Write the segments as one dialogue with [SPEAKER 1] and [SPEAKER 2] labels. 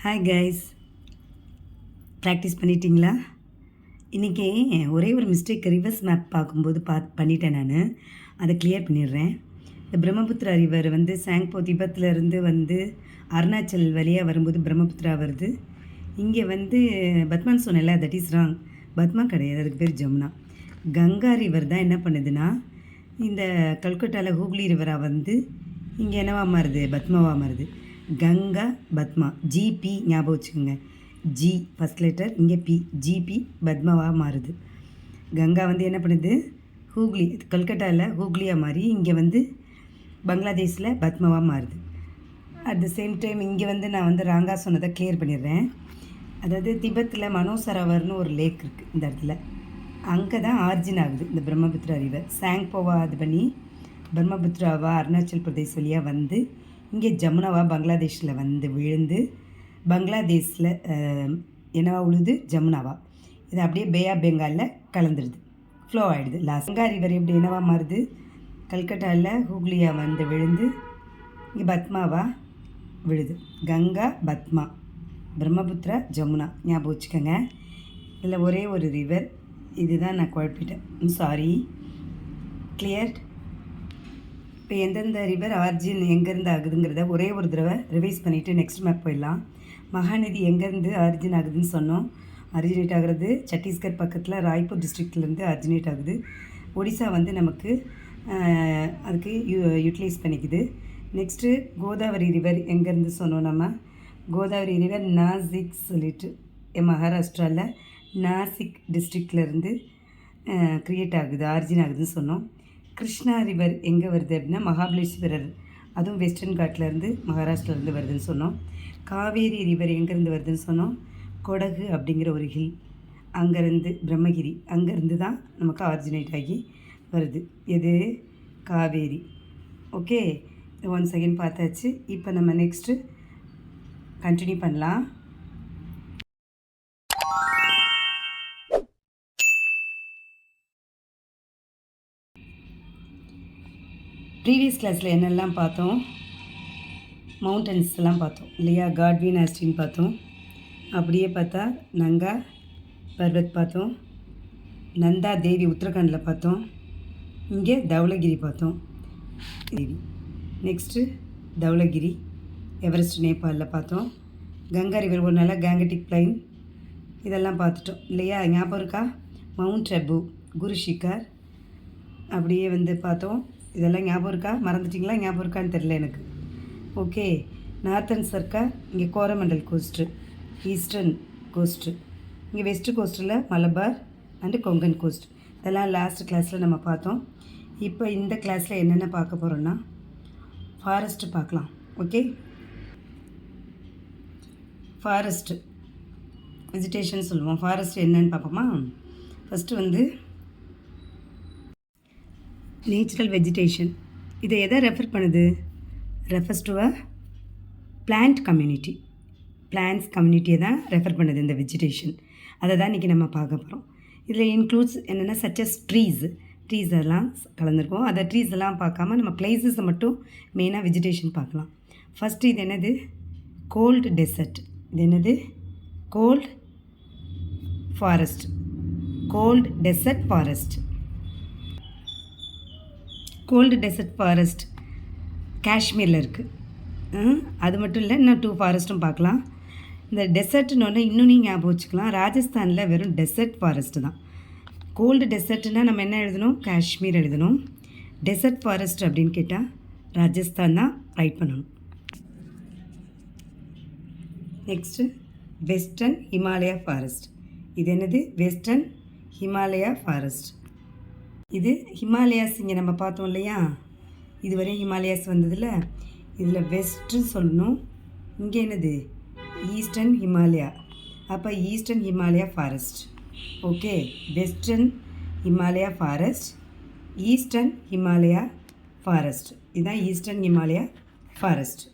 [SPEAKER 1] Hi guys, practice பண்ணிட்டீங்களா? இன்றைக்கி ஒரே ஒரு மிஸ்டேக் ரிவர்ஸ் மேப் பார்க்கும்போது பண்ணிட்டேன். நான் அதை கிளியர் பண்ணிடுறேன். இந்த பிரம்மபுத்திரா ரிவர் சாங்போ திபத்துலேருந்து அருணாச்சல் வழியாக வரும்போது பிரம்மபுத்திரா வருது. இங்கே பத்மான்னு சொன்னேன்ல, தட் இஸ் ராங். பத்மா கிடையாது, அதுக்கு பேர் ஜமுனா. கங்கா ரிவர் தான் என்ன பண்ணுதுன்னா, இந்த கல்கட்டாவில் ஹூக்ளி ரிவராக இங்கே என்னவா மாறுது, பத்மாவாக மாறுது. கங்கா பத்மா, ஜிபி ஞாபகம் வச்சுக்கோங்க. ஜி ஃபஸ்ட் லெட்டர், இங்கே பி, ஜிபி பத்மாவாக மாறுது. கங்கா என்ன பண்ணுது, ஹூக்ளி கல்கட்டாவில் ஹூக்ளியாக மாறி இங்கே பங்களாதேஷில் பத்மாவாக மாறுது. அட் த சேம் டைம் இங்கே நான் ராங்கா சொன்னதை கிளியர் பண்ணிடுறேன். அதாவது திபெத்தில் மனோசரவர்னு ஒரு லேக் இருக்குது இந்த இடத்துல. அங்கே தான் ஆர்ஜின் ஆகுது இந்த பிரம்மபுத்திரா ரிவர். சாங்போவா இது பண்ணி பிரம்மபுத்திராவா அருணாச்சல் பிரதேஷ் வழியாக இங்கே ஜமுனாவா பங்களாதேஷில் விழுந்து பங்களாதேஷில் என்னவா உழுது, ஜமுனாவா. இது அப்படியே பே ஆஃப் பெங்காலில் கலந்துடுது, ஃப்ளோ ஆகிடுது. கங்கா ரிவர் எப்படி என்னவா மாறுது, கல்கட்டாவில் ஹூக்ளியாக விழுந்து இங்கே பத்மாவா விழுது. கங்கா பத்மா, பிரம்மபுத்திரா ஜமுனா ஞாபகம் வச்சுக்கோங்க. இதில் ஒரே ஒரு ரிவர், இதுதான் நான் குழப்பிட்டேன், சாரி. கிளியர்? இப்போ எந்தெந்த ரிவர் ஆர்ஜின் எங்கேருந்து ஆகுதுங்கிறத ஒரே ஒரு தடவை ரிவைஸ் பண்ணிவிட்டு நெக்ஸ்ட் மேப் போயிடலாம். மகாநதி எங்கேருந்து ஆரிஜின் ஆகுதுன்னு சொன்னோம். ஆரிஜினேட் ஆகிறது சத்தீஸ்கர் பக்கத்தில் ராய்ப்பூர் டிஸ்ட்ரிக்ட்லேருந்து ஆரிஜினேட் ஆகுது. ஒடிசா நமக்கு அதுக்கு யூட்டிலைஸ் பண்ணிக்குது. நெக்ஸ்ட்டு கோதாவரி ரிவர் எங்கேருந்து சொன்னோம் நம்ம. கோதாவரி ரிவர் நாசிக் சொல்லிட்டு மகாராஷ்டிராவில் நாசிக் டிஸ்ட்ரிக்ட்லேருந்து க்ரியேட் ஆகுது, ஆரிஜின் ஆகுதுன்னு சொன்னோம். கிருஷ்ணா ரிவர் எங்கே வருது அப்படின்னா மகாபலேஸ்வரர், அதுவும் வெஸ்டர்ன் காட்டிலேருந்து மகாராஷ்டிராலேருந்து வருதுன்னு சொன்னோம். காவேரி ரிவர் எங்கேருந்து வருதுன்னு சொன்னோம். கொடகு அப்படிங்கிற ஒரு ஹில், அங்கேருந்து பிரம்மகிரி, அங்கேருந்து தான் நமக்கு ஆரிஜினேட் ஆகி வருது. எது, காவேரி. ஓகே, 1 செகண்ட் பார்த்தாச்சு. இப்போ நம்ம நெக்ஸ்ட்டு கண்டினியூ பண்ணலாம். ப்ரீவியஸ் கிளாஸில் என்னெல்லாம் பார்த்தோம், மவுண்டன்ஸ்லாம் பார்த்தோம் இல்லையா. காட்வின் ஆஸ்டின் பார்த்தோம். அப்படியே பார்த்தா நங்கா பர்வத் பார்த்தோம். நந்தா தேவி உத்தரகாண்டில் பார்த்தோம். இங்கே தௌலகிரி பார்த்தோம். தேவி நெக்ஸ்ட்டு தௌலகிரி எவரெஸ்ட் நேபாளில் பார்த்தோம். கங்கா ரிவர் ஒரு நாள் கேங்கட்டிக் பிளைன் இதெல்லாம் பார்த்துட்டோம் இல்லையா. ஞாபகம் இருக்கா? மவுண்ட் அபு, குரு ஷிகார் அப்படியே பார்த்தோம். இதெல்லாம் ஞாபகம் இருக்கா, மறந்துட்டிங்களா? ஞாபகம் இருக்கான்னு தெரில எனக்கு. ஓகே, நார்த்தன் சர்க்கார், இங்கே கோரமண்டல் கோஸ்ட்டு, ஈஸ்டர்ன் கோஸ்ட்டு, இங்கே வெஸ்ட் கோஸ்ட்டில் மலபார் அண்டு கொங்கன் கோஸ்ட். இதெல்லாம் லாஸ்ட் கிளாஸில் நம்ம பார்த்தோம். இப்போ இந்த கிளாஸில் என்னென்ன பார்க்க போகிறோன்னா ஃபாரஸ்ட்டு பார்க்கலாம். ஓகே, ஃபாரஸ்ட்டு வெஜிடேஷன் சொல்லுவோம். ஃபாரஸ்ட் என்னன்னு பார்ப்போமா. First natural vegetation. இதை எதை ரெஃபர் பண்ணுது, refers to a plant community. Plants கம்யூனிட்டியை தான் ரெஃபர் பண்ணுது இந்த வெஜிடேஷன். அதை தான் இன்றைக்கி நம்ம பார்க்க போகிறோம். இதில் இன்க்ளூட்ஸ் என்னென்னா சச்சஸ் ட்ரீஸ் எல்லாம் கலந்துருக்கோம். அதை ட்ரீஸ் எல்லாம் பார்க்காம நம்ம பிளேசஸை மட்டும் மெயினாக வெஜிடேஷன் பார்க்கலாம். ஃபஸ்ட்டு இது என்னது, கோல்டு டெசர்ட். இது என்னது, cold forest, cold desert forest. Cold desert forest காஷ்மீரில் இருக்குது. அது மட்டும் இல்லை, இன்னும் 2 ஃபாரஸ்ட்டும் பார்க்கலாம். இந்த டெசர்ட்னு இன்னும் நீங்கள் ஞாபகம் வச்சுக்கலாம், ராஜஸ்தானில் வெறும் டெசர்ட் ஃபாரஸ்ட்டு தான். கோல்டு டெசர்ட்னால் நம்ம என்ன எழுதணும், காஷ்மீர் எழுதணும். டெசர்ட் ஃபாரஸ்ட் அப்படின்னு கேட்டால் ராஜஸ்தான் தான் ரைட் பண்ணணும். Next western Himalaya forest. இது என்னது, வெஸ்டர்ன் ஹிமாலயா ஃபாரஸ்ட். இது ஹிமாலயாஸ் இங்கே நம்ம பார்த்தோம் இல்லையா, இதுவரை ஹிமாலயாஸ் வந்ததில்ல. இதில் வெஸ்ட்டு சொல்லணும். இங்கே என்னது, ஈஸ்டர்ன் ஹிமாலயா. அப்போ eastern Himalaya forest. Okay, western Himalaya forest, eastern Himalaya forest. இதுதான் ஈஸ்டர்ன் ஹிமாலயா ஃபாரஸ்ட்.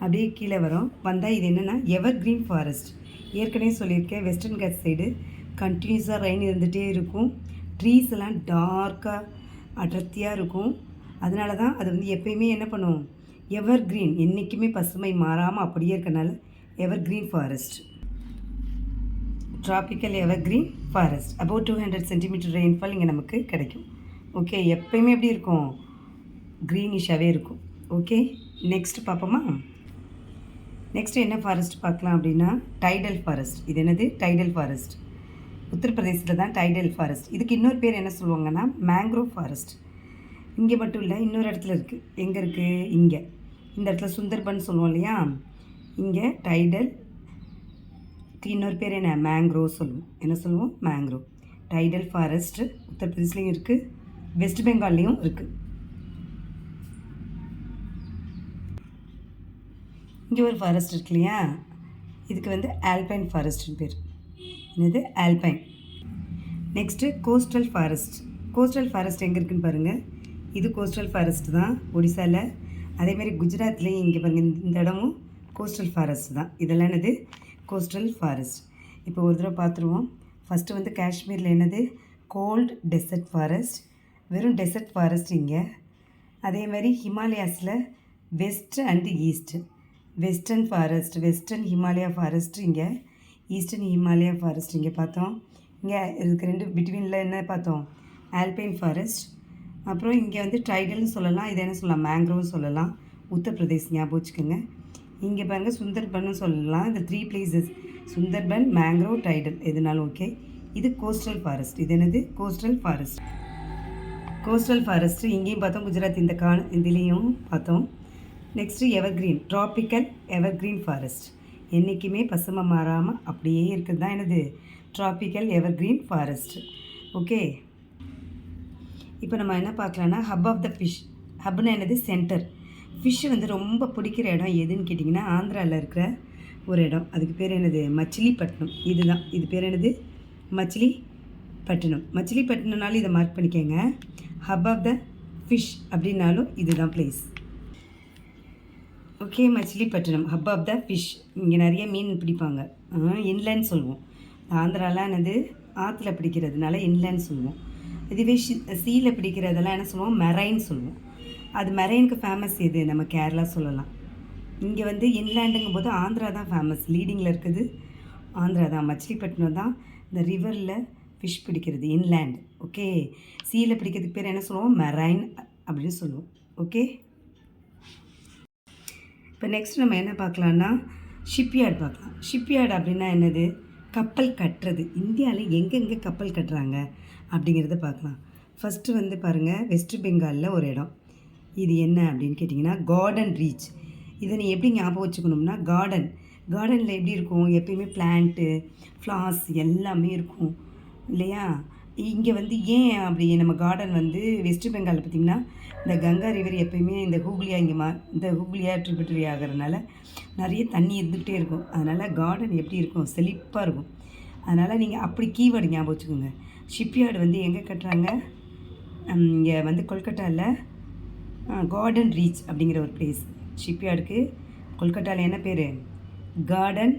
[SPEAKER 1] அப்படியே கீழே வந்தால் இது என்னென்னா எவர் க்ரீன் ஃபாரஸ்ட். ஏற்கனவே சொல்லியிருக்கேன், வெஸ்டர்ன் காட் சைடு கண்டினியூஸாக ரெயின் இருந்துகிட்டே இருக்கும். ட்ரீஸ் எல்லாம் டார்க்காக அடர்த்தியாக இருக்கும். அதனால தான் அது எப்போயுமே என்ன பண்ணும், எவர் கிரீன், என்றைக்குமே பசுமை மாறாமல் அப்படியே இருக்கனால evergreen forest. Tropical evergreen forest. About 200 centimetre rainfall இங்கே நமக்கு கிடைக்கும். ஓகே, எப்பயுமே எப்படி இருக்கும்? க்ரீனிஷாகவே இருக்கும். ஓகே, நெக்ஸ்ட் பார்ப்போமா? நெக்ஸ்ட் என்ன ஃபாரஸ்ட் பார்க்கலாம் அப்படின்னா டைடல் ஃபாரஸ்ட். இது என்னது? Tidal forest. உத்தரப்பிரதேசத்தில் தான் டைடல் ஃபாரஸ்ட். இதுக்கு இன்னொரு பேர் என்ன சொல்லுவாங்கன்னா மேங்க்ரோவ் ஃபாரஸ்ட். இங்கே மட்டும் இல்லை, இன்னொரு இடத்துல இருக்குது. எங்கே இருக்குது? இங்கே இந்த இடத்துல சுந்தர்பன் சொல்லுவோம் இல்லையா? இங்கே டைடல், இன்னொரு பேர் என்ன? மேங்க்ரோவ் சொல்லுவோம். என்ன சொல்லுவோம்? மேங்க்ரோவ். டைடல் ஃபாரஸ்ட் உத்தரப்பிரதேஷ்லேயும் இருக்குது, வெஸ்ட் பெங்கால்லையும் இருக்குது. இங்கே ஒரு ஃபாரஸ்ட் இருக்கு இல்லையா? இதுக்கு வந்து ஆல்பைன் ஃபாரஸ்ட்னு பேர். என்னது? Alpine. Next coastal forest. Coastal forest எங்கே இருக்குதுன்னு பாருங்கள். இது கோஸ்டல் ஃபாரஸ்ட் தான் ஒடிசாவில். அதேமாதிரி குஜராத்லேயும் இங்கே பாருங்கள், இந்த இடமும் கோஸ்டல் ஃபாரஸ்ட் தான். இதெல்லாம் என்னது? Coastal forest. இப்போ ஒரு தடவை பார்த்துருவோம். ஃபஸ்ட்டு வந்து காஷ்மீரில் என்னது? கோல்டு டெசர்ட் ஃபாரஸ்ட், வெறும் டெசர்ட் ஃபாரஸ்ட் இங்கே. அதே மாதிரி ஹிமாலயாஸில் west and east, western forest, western Himalaya forest இங்கே, ஈஸ்டர்ன் ஹிமாலயா ஃபாரஸ்ட் இங்கே பார்த்தோம். இங்கே இதுக்கு ரெண்டு பிட்வீனில் என்ன பார்த்தோம்? Alpine forest. அப்புறம் இங்கே வந்து டைடல்னு சொல்லலாம், இதை என்ன சொல்லலாம்? மேங்க்ரோவ்னு சொல்லலாம். உத்தரப்பிரதேஷ் ஞாபகம் வச்சுக்கோங்க. இங்கே பாருங்கள் சுந்தர்பன்னு சொல்லலாம். இந்த 3 பிளேசஸ் சுந்தர்பன், மேங்க்ரோவ், டைடல் எதுனாலும் ஓகே. இது கோஸ்டல் ஃபாரஸ்ட். இது என்னது? Coastal forest. கோஸ்டல் ஃபாரஸ்ட்டு இங்கேயும் பார்த்தோம், குஜராத் இந்த இதுலேயும் பார்த்தோம். Next evergreen, tropical evergreen forest. என்றைக்குமே பசுமை மாறாமல் அப்படியே இருக்குது தான் என்னது? Tropical evergreen forest. ஓகே, இப்போ நம்ம என்ன பார்க்கலான்னா ஹப் ஆஃப் த ஃபிஷ். ஹப்னா என்னது? சென்டர். ஃபிஷ்ஷு வந்து ரொம்ப பிடிக்கிற இடம் எதுன்னு கேட்டிங்கன்னா ஆந்திராவில் இருக்கிற ஒரு இடம். அதுக்கு பேர் என்னது? மச்சிலிப்பட்டினம். இதுதான், இது பேர் என்னது? மச்சிலிப்பட்டினம். மச்சிலிப்பட்டினம்னாலும் இதை மார்க் பண்ணிக்கோங்க. ஹப் ஆஃப் த ஃபிஷ் அப்படின்னாலும் இதுதான் place. Okay, Machilipatnam hub of the fish. இங்கே நிறைய மீன் பிடிப்பாங்க. இன்லேண்ட் சொல்லுவோம். ஆந்திராலாம் என்னது? ஆற்றுல பிடிக்கிறதுனால இன்லேண்ட் சொல்லுவோம். இதுவே சீயில் பிடிக்கிறதெல்லாம் என்ன சொல்லுவோம்? மெரைன் சொல்லுவோம். அது மெரைனுக்கு ஃபேமஸ் எது? நம்ம கேரளா சொல்லலாம். இங்கே வந்து இன்லேண்டுங்கும் போது ஆந்திரா தான் ஃபேமஸ். லீடிங்கில் இருக்குது ஆந்திரா தான். மச்சிலிப்பட்டினம் தான் இந்த ரிவரில் ஃபிஷ் பிடிக்கிறது, இன்லேண்ட். ஓகே, சீயில் பிடிக்கிறதுக்கு பேர் என்ன சொல்லுவோம்? மெரைன் அப்படின்னு சொல்லுவோம். ஓகே, இப்போ நெக்ஸ்ட் நம்ம என்ன பார்க்கலான்னா ஷிப்யார்ட் பார்க்கலாம். ஷிப்யார்டு அப்படின்னா என்னது? கப்பல் கட்டுறது. இந்தியாவில் எங்கெங்கே கப்பல் கட்டுறாங்க அப்படிங்கிறத பார்க்கலாம். ஃபஸ்ட்டு வந்து பாருங்கள், வெஸ்ட் பெங்காலில் ஒரு இடம். இது என்ன அப்படின்னு கேட்டிங்கன்னா கார்டன் ரீச். இதை நீ எப்படி ஞாபகம் வச்சுக்கணும்னா கார்டனில் எப்படி இருக்கும்? எப்பயுமே பிளான்ட்டு, ஃப்ளார்ஸ் எல்லாமே இருக்கும் இல்லையா? இங்கே வந்து ஏன் அப்படி நம்ம கார்டன் வந்து வெஸ்ட் பெங்காலில் பார்த்திங்கன்னா இந்த கங்கா ரிவர் எப்பயுமே இந்த ஹூக்ளியா இந்த ஹூக்ளியா ட்ரிபியூட்டரி ஆகிறதுனால நிறைய தண்ணி இருந்துகிட்டே இருக்கும். அதனால் கார்டன் எப்படி இருக்கும்? செழிப்பாக இருக்கும். அதனால் நீங்கள் அப்படி கீவேர்டு ஞாபகம் வச்சுக்கோங்க. ஷிப்யார்டு வந்து எங்கே கட்டுறாங்க? இங்கே வந்து கொல்கட்டாவில் கார்டன் ரீச் அப்படிங்கிற ஒரு பிளேஸ். ஷிப்யார்டுக்கு கொல்கட்டாவில் என்ன பேர்? Garden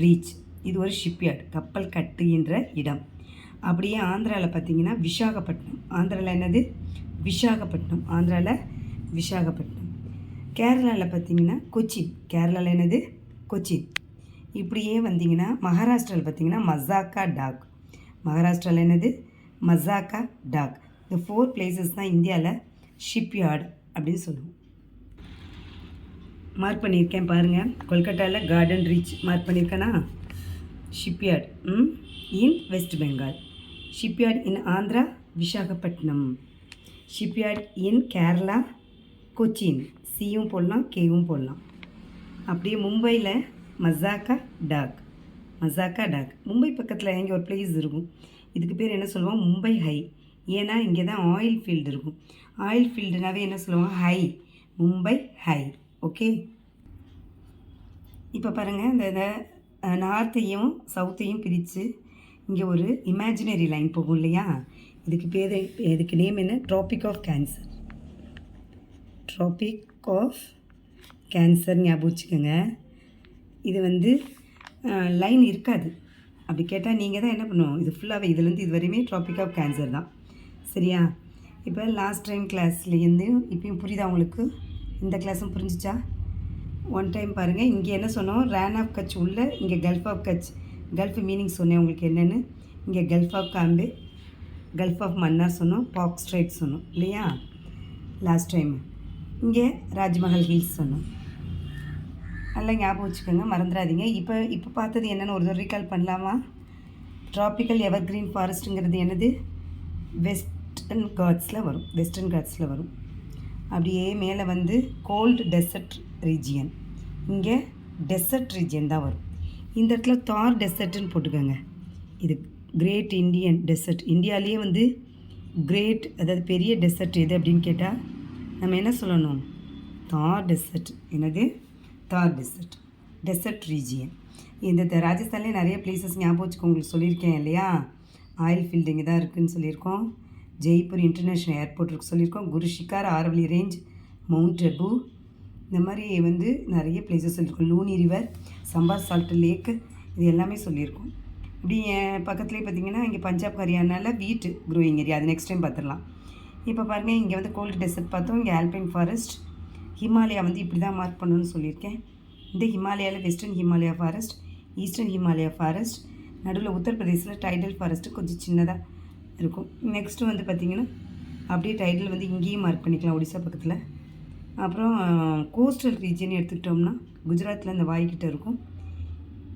[SPEAKER 1] reach. இது ஒரு ஷிப்யார்டு, கப்பல் கட்டுகின்ற இடம். அப்படியே ஆந்திராவில் பார்த்தீங்கன்னா விசாகப்பட்டினம். ஆந்திராவில் என்னது? விசாகப்பட்டினம். ஆந்திராவில் விசாகப்பட்டினம். கேரளாவில் பார்த்தீங்கன்னா கொச்சின். கேரளாவில் என்னது? கொச்சின். இப்படியே வந்தீங்கன்னா மகாராஷ்டிராவில் பார்த்தீங்கன்னா மசாக்கா டாக். மகாராஷ்டிராவில் என்னது? மசாக்கா டாக். இந்த 4 பிளேசஸ் தான் இந்தியாவில் ஷிப்யார்டு அப்படின்னு சொல்லுவோம். மார்க் பண்ணியிருக்கேன் பாருங்கள். கொல்கட்டாவில் கார்டன் ரீச் மார்க் பண்ணியிருக்கேனா? ஷிப்யார்ட் இன் வெஸ்ட் பெங்கால். ஷிப்யார்ட் இன் ஆந்திரா விசாகப்பட்டினம். ஷிப்யார்ட் இன் கேரளா கொச்சின். சியும் போடலாம், கேவும் போடலாம். அப்படியே மும்பையில் மசாக்கா டாக். மசாக்கா டாக். மும்பை பக்கத்தில் இங்கே ஒரு பிளேஸ் இருக்கும். இதுக்கு பேர் என்ன சொல்லுவோம்? மும்பை ஹை. ஏன்னா இங்கே தான் ஆயில் ஃபீல்டு இருக்கும். ஆயில் ஃபீல்டுனாவே என்ன சொல்லுவாங்க? ஹை. மும்பை ஹை. ஓகே, இப்போ பாருங்கள், இந்த நார்த்தையும் சவுத்தையும் பிரித்து இங்கே ஒரு இமேஜினரி லைன் போகும் இல்லையா? இதுக்கு நேம் என்ன? Tropic of Cancer. Tropic of Cancer ஞாபகம் வச்சுக்கோங்க. இது வந்து லைன் இருக்காது. அப்படி கேட்டால் நீங்கள் தான் என்ன பண்ணுவோம்? இது ஃபுல்லாகவே இதுலேருந்து இது வரையுமே ட்ராபிக் ஆஃப் கேன்சர் தான். சரியா? இப்போ லாஸ்ட் டைம் கிளாஸ்லேருந்து இப்போயும் புரியுதா உங்களுக்கு? இந்த கிளாஸும் புரிஞ்சிச்சா? ஒன் டைம் பாருங்கள். இங்கே என்ன சொன்னோம்? ரேன் ஆஃப் கட்ச் உள்ள, இங்கே Gulf of Kutch. Gulf meaning சொன்னேன் உங்களுக்கு என்னென்னு. இங்கே Gulf of Cambay, Gulf of Mannar சொன்னோம், பாக் ஸ்ட்ரைட் சொன்னோம் இல்லையா லாஸ்ட் டைம். இங்கே ராஜ்மஹல் ஹில்ஸ் சொன்னோம். நல்லா ஞாபகம் வச்சுக்கோங்க, மறந்துடாதீங்க. இப்போ பார்த்தது என்னென்னு ஒரு தடவை ரீகால் பண்ணலாமா? ட்ராபிக்கல் எவர்கிரீன் ஃபாரஸ்ட்டுங்கிறது என்னது? வெஸ்டர்ன் காட்ஸில் வரும். அப்படியே மேலே வந்து கோல்டு டெசர்ட் ரீஜியன், இங்கே டெசர்ட் ரீஜியன் தான் வரும். இந்த இடத்துல தார் டெசர்ட்டுன்னு போட்டுக்கோங்க. இது கிரேட் இண்டியன் டெசர்ட். இந்தியாவிலேயே வந்து கிரேட், அதாவது பெரிய டெசர்ட் எது அப்படின்னு கேட்டால் நம்ம என்ன சொல்லணும்? தார் டெசர்ட். என்னது? தார் டெசர்ட் ரீஜியன். இந்த ராஜஸ்தான்லேயே நிறைய பிளேசஸ் ஞாபகம் வச்சுக்கோ, உங்களுக்கு சொல்லியிருக்கேன் இல்லையா? ஆயில் ஃபீல்டிங் தான் இருக்குதுன்னு சொல்லியிருக்கோம். ஜெய்ப்பூர் இன்டர்நேஷ்னல் ஏர்போர்ட் இருக்குது சொல்லியிருக்கோம். குரு ஷிகார், ஆரவலி ரேஞ்ச், மவுண்ட் அபு, இந்த மாதிரி வந்து நிறைய பிளேசஸ் சொல்லியிருக்கோம். லூனி ரிவர், சம்பா சால்ட் லேக்கு, இது எல்லாமே சொல்லியிருக்கோம். இப்படி பக்கத்துலேயே பார்த்திங்கன்னா இங்கே பஞ்சாப் ஹரியானாவில் வீட்டு க்ரோயிங் ஏரியா, அது நெக்ஸ்ட் டைம் பார்த்துடலாம். இப்போ பாருங்கள், இங்கே வந்து கோல்டு டெசர்ட் பார்த்தோம். இங்கே ஆல்பைன் ஃபாரஸ்ட். ஹிமாலயா வந்து இப்படி தான் மார்க் பண்ணணும்னு சொல்லியிருக்கேன். இந்த ஹிமாலயாவில் western Himalaya forest, eastern Himalaya forest, நடுவில் உத்தரப்பிரதேசில் டைடல் ஃபாரஸ்ட்டு கொஞ்சம் சின்னதாக இருக்கும். நெக்ஸ்ட்டு வந்து பார்த்திங்கன்னா அப்படியே டைடல் வந்து இங்கேயும் மார்க் பண்ணிக்கலாம், ஒடிசா பக்கத்தில். அப்புறம் கோஸ்டல் ரீஜன் எடுத்துக்கிட்டோம்னா குஜராத்தில் இந்த வாய்க்கிட்ட இருக்கும்.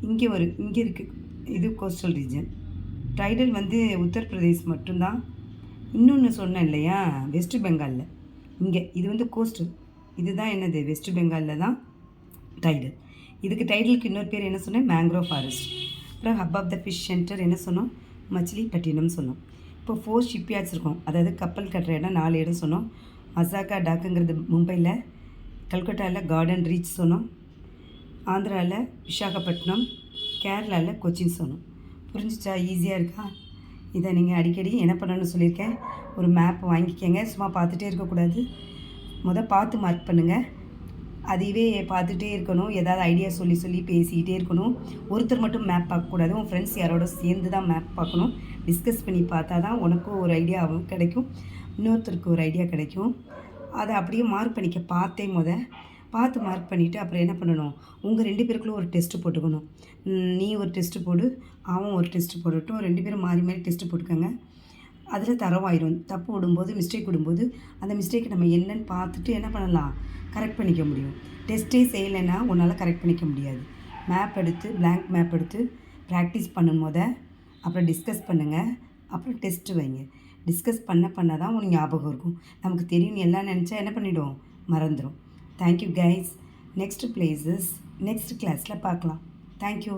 [SPEAKER 1] இங்கே இருக்குது, இது கோஸ்டல் ரீஜன். டைடல் வந்து உத்தரப்பிரதேஷ் மட்டும்தான். இன்னொன்று சொன்னேன் இல்லையா, வெஸ்ட் பெங்காலில். இங்கே இது வந்து கோஸ்டல், இதுதான் என்னது? வெஸ்ட் பெங்காலில் தான் டைடல். இதுக்கு டைடலுக்கு இன்னொரு பேர் என்ன சொன்னேன்? Mangrove forest. அப்புறம் hub of the fish centre என்ன சொன்னோம்? மச்சிலிப்பட்டினம் சொன்னோம். இப்போ 4 ஷிப்யார்ட்ஸ் இருக்கும், அதாவது கப்பல் கட்டுற இடம் 4 இடம் சொன்னோம். மசாக்கா டாக்குங்கிறது மும்பையில், கல்கட்டாவில் கார்டன் ரீச் சொன்னோம், ஆந்திராவில் விசாகப்பட்டினம், கேரளாவில் கொச்சின் சொன்னோம். புரிஞ்சிச்சா? ஈஸியாக இருக்கா? இதை நீங்கள் அடிக்கடி என்ன பண்ணணும்னு சொல்லியிருக்கேன், ஒரு மேப் வாங்கிக்கங்க. சும்மா பார்த்துட்டே இருக்கக்கூடாது, பார்த்து மார்க் பண்ணுங்கள். அதுவே பார்த்துட்டே இருக்கணும், ஏதாவது ஐடியா சொல்லி பேசிக்கிட்டே இருக்கணும். ஒருத்தர் மட்டும் மேப் பார்க்கக்கூடாது, உன் ஃப்ரெண்ட்ஸ் யாரோட சேர்ந்து தான் மேப் பார்க்கணும். டிஸ்கஸ் பண்ணி பார்த்தா தான் உனக்கும் ஒரு ஐடியா கிடைக்கும், இன்னொருத்தருக்கு ஒரு ஐடியா கிடைக்கும். அதை அப்படியே மார்க் பண்ணிக்க. பார்த்து மார்க் பண்ணிவிட்டு அப்புறம் என்ன பண்ணணும்? உங்கள் 2 பேருக்குள்ளே ஒரு டெஸ்ட்டு போட்டுக்கணும். நீ ஒரு டெஸ்ட்டு போடு, அவன் ஒரு டெஸ்ட்டு போடட்டும். 2 பேரும் மாறி டெஸ்ட்டு போட்டுக்கோங்க. அதில் தரவாயிடும். தப்பு விடும்போது, மிஸ்டேக் விடும்போது அந்த மிஸ்டேக்கை நம்ம என்னன்னு பார்த்துட்டு என்ன பண்ணலாம்? கரெக்ட் பண்ணிக்க முடியும். டெஸ்ட்டே செய்யலைன்னா உன்னால் கரெக்ட் பண்ணிக்க முடியாது. பிளாங்க் மேப் எடுத்து ப்ராக்டிஸ் பண்ணும் அப்புறம் டிஸ்கஸ் பண்ணுங்கள், அப்புறம் டெஸ்ட்டு வைங்க. டிஸ்கஸ் பண்ண தான் உனக்கு ஞாபகம் இருக்கும். நமக்கு தெரியும் எல்லாம் நினச்சா என்ன பண்ணிவிடும்? மறந்துடும். Thank you guys. Next places next கிளாஸில் பார்க்கலாம். தேங்க்யூ.